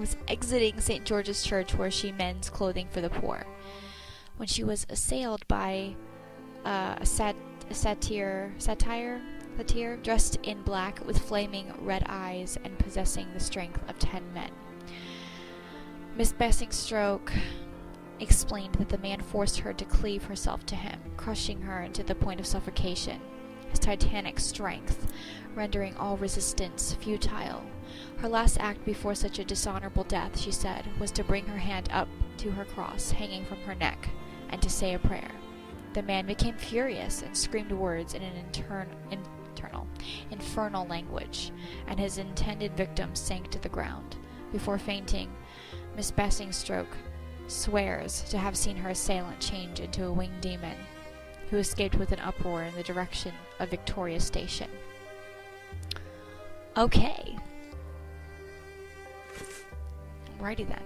was exiting St. George's Church where she mends clothing for the poor, when she was assailed by a satyr dressed in black with flaming red eyes and possessing the strength of 10 men. Miss Basingstoke explained that the man forced her to cleave herself to him, crushing her to the point of suffocation, his titanic strength rendering all resistance futile. Her last act before such a dishonorable death, she said, was to bring her hand up to her cross hanging from her neck, and to say a prayer. The man became furious and screamed words in an infernal language, and his intended victim sank to the ground. Before fainting, Miss Basingstoke swears to have seen her assailant change into a winged demon, who escaped with an uproar in the direction of Victoria Station. Okay. Alrighty then.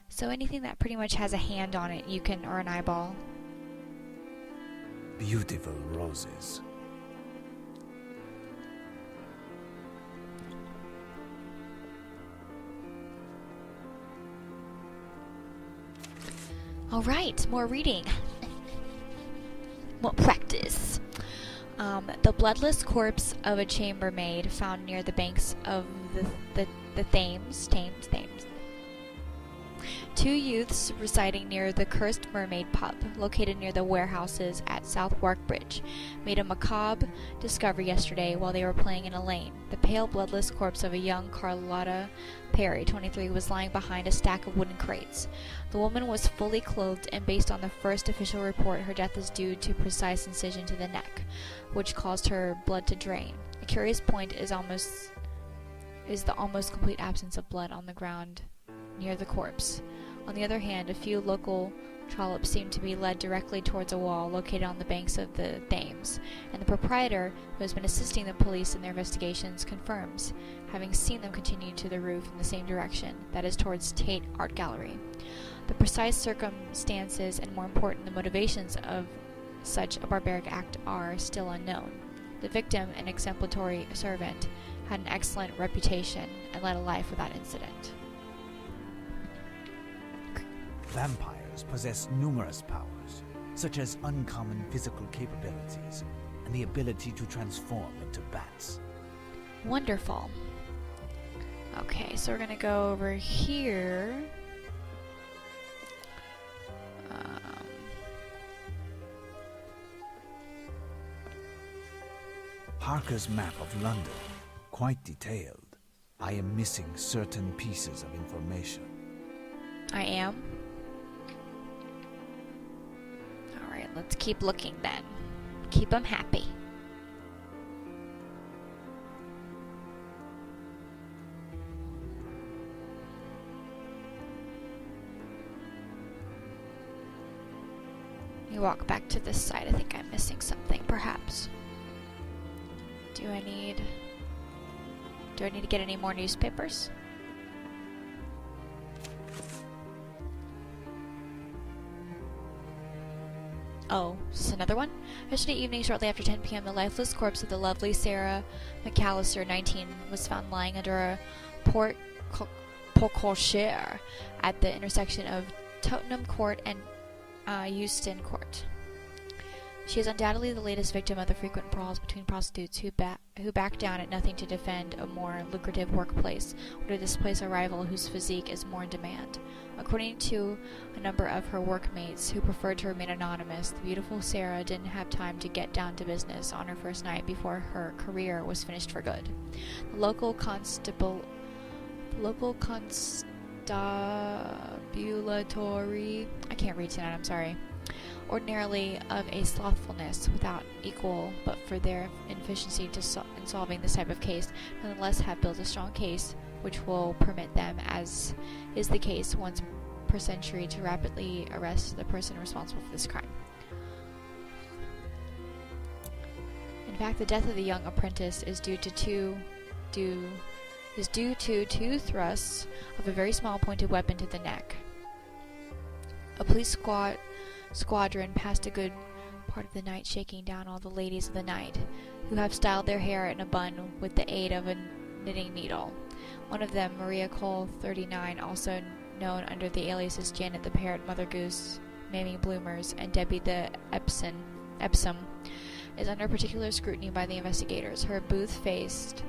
So anything that pretty much has a hand on it, you can, or an eyeball. Beautiful roses. Alright, more reading. More practice. The bloodless corpse of a chambermaid found near the banks of the Thames. Two youths residing near the Cursed Mermaid pub, located near the warehouses at South Warkbridge, made a macabre discovery yesterday while they were playing in a lane. The pale, bloodless corpse of a young Carlotta Perry, 23, was lying behind a stack of wooden crates. The woman was fully clothed, and based on the first official report, her death is due to precise incision to the neck, which caused her blood to drain. A curious point is the almost complete absence of blood on the ground near the corpse. On the other hand, a few local trollops seem to be led directly towards a wall located on the banks of the Thames, and the proprietor, who has been assisting the police in their investigations, confirms, having seen them continue to the roof in the same direction, that is towards Tate Art Gallery. The precise circumstances and, more important, the motivations of such a barbaric act are still unknown. The victim, an exemplary servant, had an excellent reputation and led a life without incident. Vampires possess numerous powers, such as uncommon physical capabilities and the ability to transform into bats. Wonderful. Okay, so we're going to go over here. Harker's map of London, quite detailed. I am missing certain pieces of information. I am. Alright, let's keep looking then. Keep them happy. You walk back to this side. I think I'm missing something, perhaps. Do I need to get any more newspapers? Oh, is this another one? Yesterday evening, shortly after 10 p.m., the lifeless corpse of the lovely Sarah McAllister, 19, was found lying under a porte-cochere at the intersection of Tottenham Court and Euston Court. She is undoubtedly the latest victim of the frequent brawls between prostitutes who back down at nothing to defend a more lucrative workplace or to displace a rival whose physique is more in demand. According to a number of her workmates who preferred to remain anonymous, the beautiful Sarah didn't have time to get down to business on her first night before her career was finished for good. The local constabulary, I can't read tonight, I'm sorry, ordinarily of a slothfulness without equal, but for their inefficiency in solving this type of case, nonetheless have built a strong case which will permit them, as is the case once per century, to rapidly arrest the person responsible for this crime. In fact, the death of the young apprentice is due to two thrusts of a very small pointed weapon to the neck. A police squadron passed a good part of the night shaking down all the ladies of the night, who have styled their hair in a bun with the aid of a knitting needle. One of them, Maria Cole, 39, also known under the aliases Janet the Parrot, Mother Goose, Mamie Bloomers, and Debbie the Epsom, is under particular scrutiny by the investigators. Her booth faced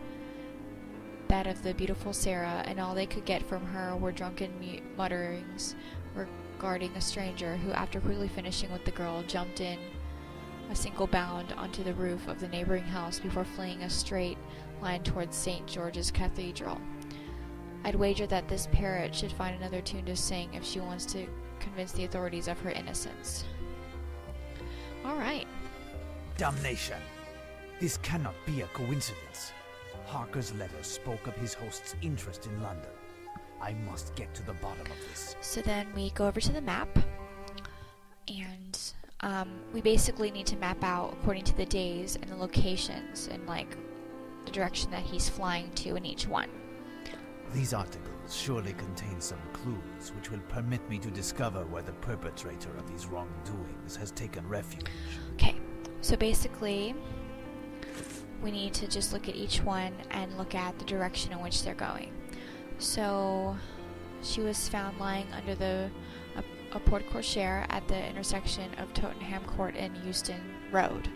that of the beautiful Sarah, and all they could get from her were drunken mutterings regarding a stranger who, after quickly finishing with the girl, jumped in a single bound onto the roof of the neighboring house before fleeing a straight line towards St. George's Cathedral. I'd wager that this parrot should find another tune to sing if she wants to convince the authorities of her innocence. Alright. Damnation! This cannot be a coincidence. Harker's letter spoke of his host's interest in London. I must get to the bottom of this. So then we go over to the map, and we basically need to map out according to the days and the locations and like the direction that he's flying to in each one. These articles surely contain some clues which will permit me to discover where the perpetrator of these wrongdoings has taken refuge. Okay, so basically we need to just look at each one and look at the direction in which they're going. So she was found lying under a porte cochere at the intersection of Tottenham Court and Euston Road.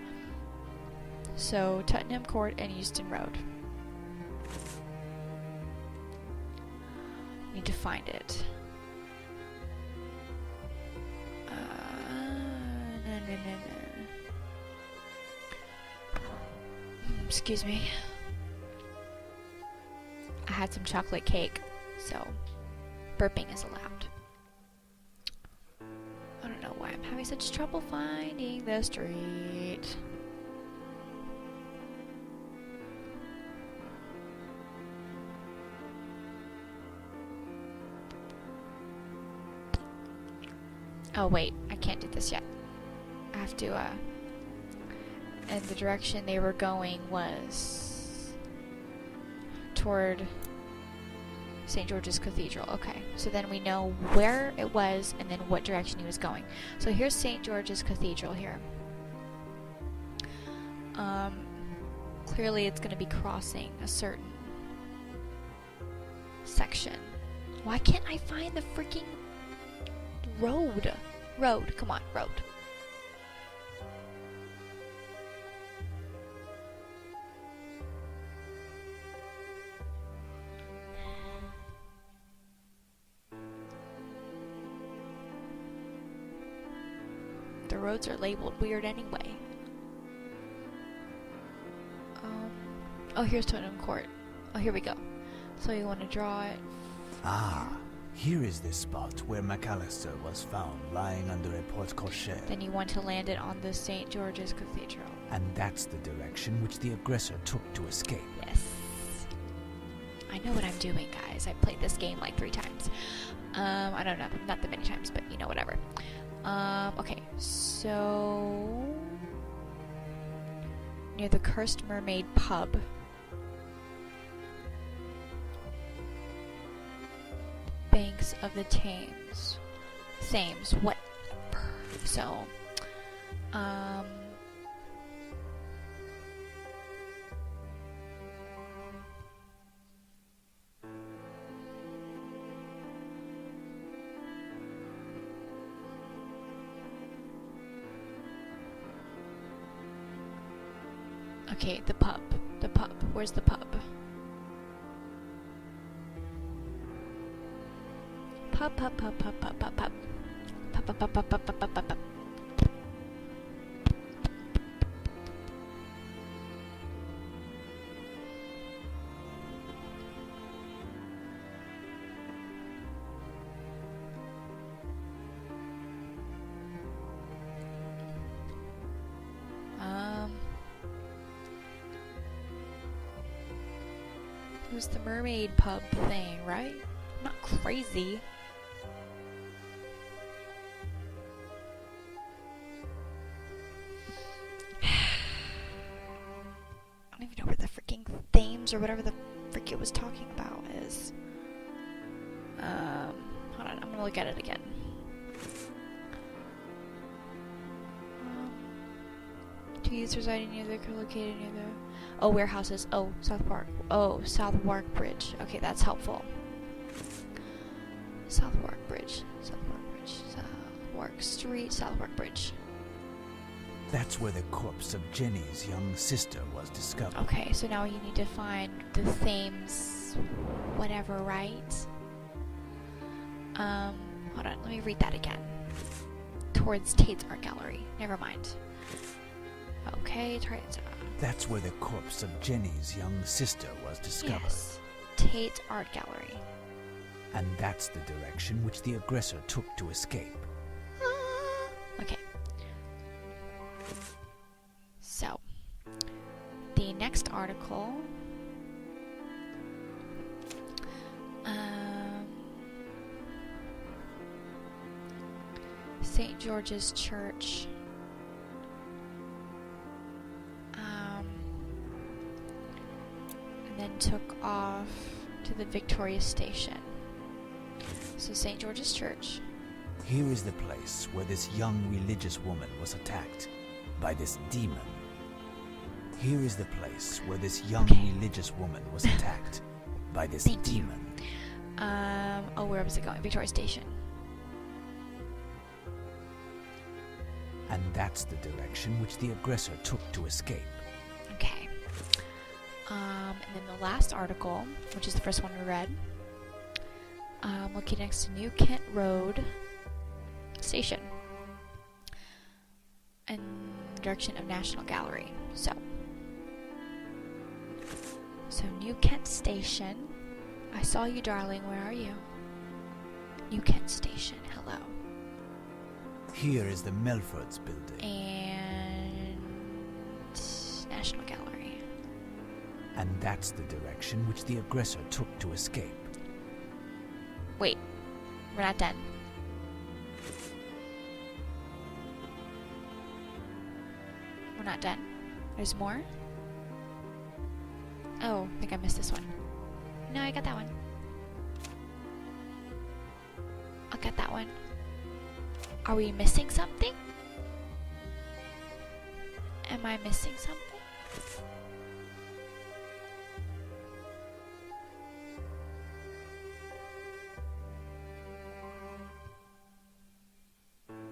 So Tottenham Court and Euston Road. Need to find it. Excuse me. I had some chocolate cake, so burping is allowed. I don't know why I'm having such trouble finding the street. Oh wait, I can't do this yet. I have to, and the direction they were going was toward St. George's Cathedral. Okay, so then we know where it was and then what direction he was going. So here's St. George's Cathedral here. Clearly it's going to be crossing a certain section. Why can't I find the freaking road? Road, come on, road. The roads are labeled weird anyway. Oh, here's Tottenham Court. Oh, here we go. So you want to draw it. Ah, here is the spot where McAllister was found lying under a porte cochere. Then you want to land it on the St. George's Cathedral. And that's the direction which the aggressor took to escape. Yes. I know what I'm doing, guys. I played this game like 3 times. I don't know, not that many times, but you know, whatever. Okay, so near the Cursed Mermaid pub. Banks of the Thames, whatever. So, okay, the pub. Where's the pub? Pub. It was the mermaid pub thing, right? I'm not crazy. I don't even know where the freaking Thames or whatever the frick it was talking about is. Hold on, I'm gonna look at it again. Two youths residing near the located near the. Oh, warehouses. Oh, South Park. Oh, South Wark Bridge. Okay, that's helpful. South Wark Bridge. South Wark Bridge. South Wark Street. South Wark Bridge. That's where the corpse of Jenny's young sister was discovered. Okay, so now you need to find the Thames whatever, right? Hold on, let me read that again. Towards Tate's Art Gallery. Never mind. Okay, try it. That's where the corpse of Jenny's young sister was discovered. Yes, Tate's Art Gallery. And that's the direction which the aggressor took to escape. Okay. So, the next article... St. George's Church. And then took off to the Victoria Station. So St. George's Church. Here is the place where this young religious woman was attacked by this demon. Here is the place where this young religious woman was attacked by this demon. Oh, where was it going? Victoria Station. And that's the direction which the aggressor took to escape. Okay. And then the last article, which is the first one we read, located next to New Kent Road Station, in the direction of National Gallery. So New Kent Station. I saw you, darling. Where are you? New Kent Station. Hello. Here is the Melfords building. And National Gallery. And that's the direction which the aggressor took to escape. Wait, we're not done. We're not done. There's more? Oh, I think I missed this one. No, I got that one. I got that one. Are we missing something? Am I missing something?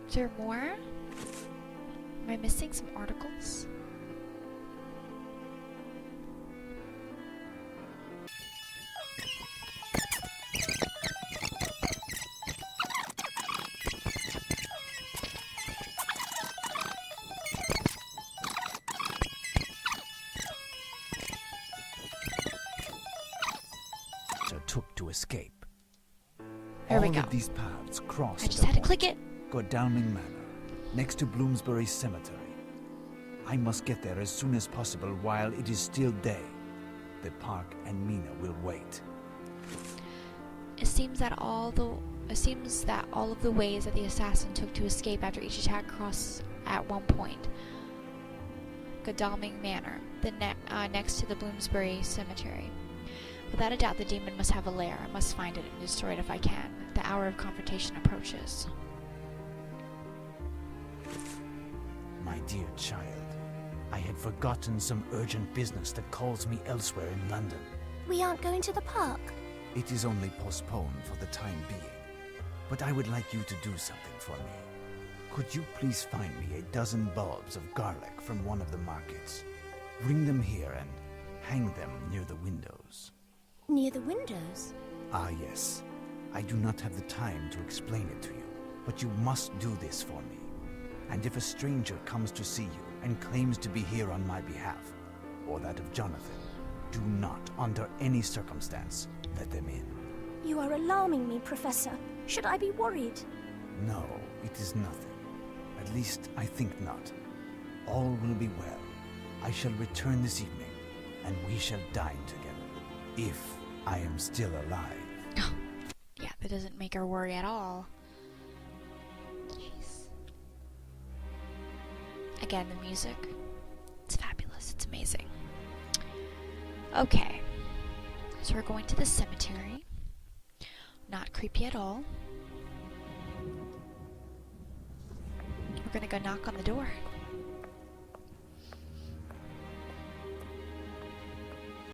Is there more? Am I missing some articles? Took to escape. There we go. All of these paths cross. I just had to click it. Godalming Manor, next to Bloomsbury Cemetery. I must get there as soon as possible while it is still day. The park and Mina will wait. It seems that all of the ways that the assassin took to escape after each attack cross at one point. Godalming Manor, next to the Bloomsbury Cemetery. Without a doubt, the demon must have a lair. I must find it and destroy it if I can. The hour of confrontation approaches. My dear child, I had forgotten some urgent business that calls me elsewhere in London. We aren't going to the park. It is only postponed for the time being. But I would like you to do something for me. Could you please find me a dozen bulbs of garlic from one of the markets? Bring them here and hang them near the windows. Near the windows? Ah, yes. I do not have the time to explain it to you, but you must do this for me. And if a stranger comes to see you and claims to be here on my behalf, or that of Jonathan, do not, under any circumstance, let them in. You are alarming me, Professor. Should I be worried? No, it is nothing. At least, I think not. All will be well. I shall return this evening, and we shall dine together. If I am still alive. Yeah, that doesn't make her worry at all. Jeez. Again, the music. It's fabulous. It's amazing. Okay. So we're going to the cemetery. Not creepy at all. We're gonna go knock on the door.